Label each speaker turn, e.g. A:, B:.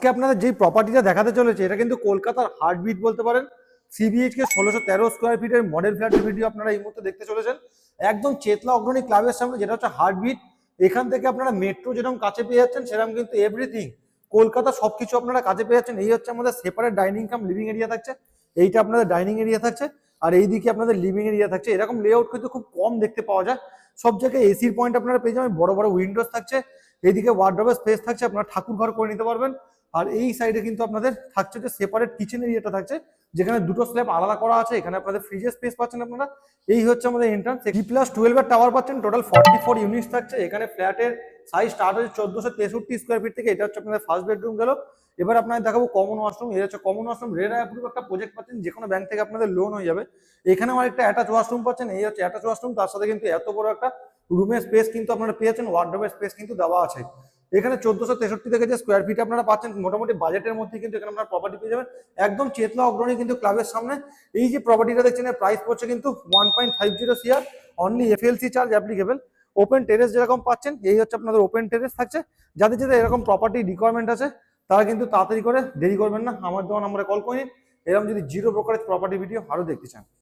A: আজকে আপনাদের যে প্রপার্টিটা দেখাতে চলেছে এটা কিন্তু কলকাতার হার্টবিট বলতে পারেন। সিবিএইচকে 1613 স্কোয়ার ফিটের মডেল ফ্ল্যাটের ভিডিও আপনারা এই মুহূর্তে দেখতে চলেছেন, একদম চেতলা অগ্রণী ক্লাবের সামনে, যেটা হচ্ছে হার্টবিট। এখান থেকে আপনারা মেট্রো যেরকম কাছে পেয়ে যাচ্ছেন, সেরকম কিন্তু এভরিথিং কলকাতা সবকিছু আপনারা কাছে পেয়ে যাচ্ছেন। এই হচ্ছে আমাদের সেপারেট ডাইনিং কাম লিভিং এরিয়া থাকছে, এইটা আপনাদের ডাইনিং এরিয়া থাকছে, আর এইদিকে আপনাদের লিভিং এরিয়া থাকছে। এরকম লেআউট কিন্তু খুব কম দেখতে পাওয়া যায়। সব জায়গায় এসির পয়েন্ট আপনারা পেয়ে যাবেন, বড় বড় উইন্ডোজ থাকছে, এইদিকে ওয়ার্ডরোবের স্পেস থাকছে, আপনারা ঠাকুর ঘর করে নিতে পারবেন। আর এই সাইডে কিন্তু আপনাদের থাকছে যে সেপারেট কিচেন এরিয়াটা থাকছে, যেখানে দুটো স্ল্যাব আলাদা করা আছে। এখানে আপনাদের ফ্রিজের স্পেস পাচ্ছেন আপনারা। এই হচ্ছে আমাদের এন্ট্রান্স। G+12 এর টাওয়ার পাচ্ছেন, টোটাল 44 ইউনিট থাকছে। এখানে ফ্ল্যাটের সাইজ স্টার্ট হচ্ছে 1463 স্কোয়ার ফিট থেকে। এটা হচ্ছে আপনাদের ফার্স্ট বেডরুম গেল। এবার আপনাদের দেখাবো কমন ওয়াশরুম। এটা হচ্ছে কমন ওয়াশরুম, রেড অ্যাপ্রুভ একটা প্রজেক্ট পাচ্ছেন, যে কোনো ব্যাংক থেকে আপনাদের লোন হয়ে যাবে। এখানেও আরেকটা অ্যাটাচ ওয়াশরুম পাচ্ছেন, এই হচ্ছে অ্যাটাচ ওয়াশরুম। তার সাথে কিন্তু এত বড় একটা রুমের স্পেস কিন্তু আপনারা পেয়েছেন, ওয়ার্ডরোবের স্পেস কিন্তু দেওয়া আছে। এখানে 1463 থেকে যে স্কোয়ার ফিট আপনারা পাচ্ছেন, মোটামুটি বাজেটের মধ্যে কিন্তু এখানে আপনারা প্রপার্টি পেয়ে যাবেন, একদম চেতলা অগ্রণী কিন্তু ক্লাবের সামনে। এই যে প্রপার্টিটা দেখছেন, এর প্রাইস পড়ছে কিন্তু 1.50 CR, only FLC charge applicable. Open terrace যেরকম পাচ্ছেন, এই হচ্ছে আপনাদের ওপেন টেরেস থাকছে। যাদের যাদের এরকম প্রপার্টি রিকোয়ারমেন্ট আছে, তারা কিন্তু তাড়াতাড়ি করে দেরি করবেন না, আমার দেওয়া নম্বরে কল করে নিন। এরকম যদি জিরো ব্রোকারেজ প্রপার্টি ভিডিও আরো দেখতে চান।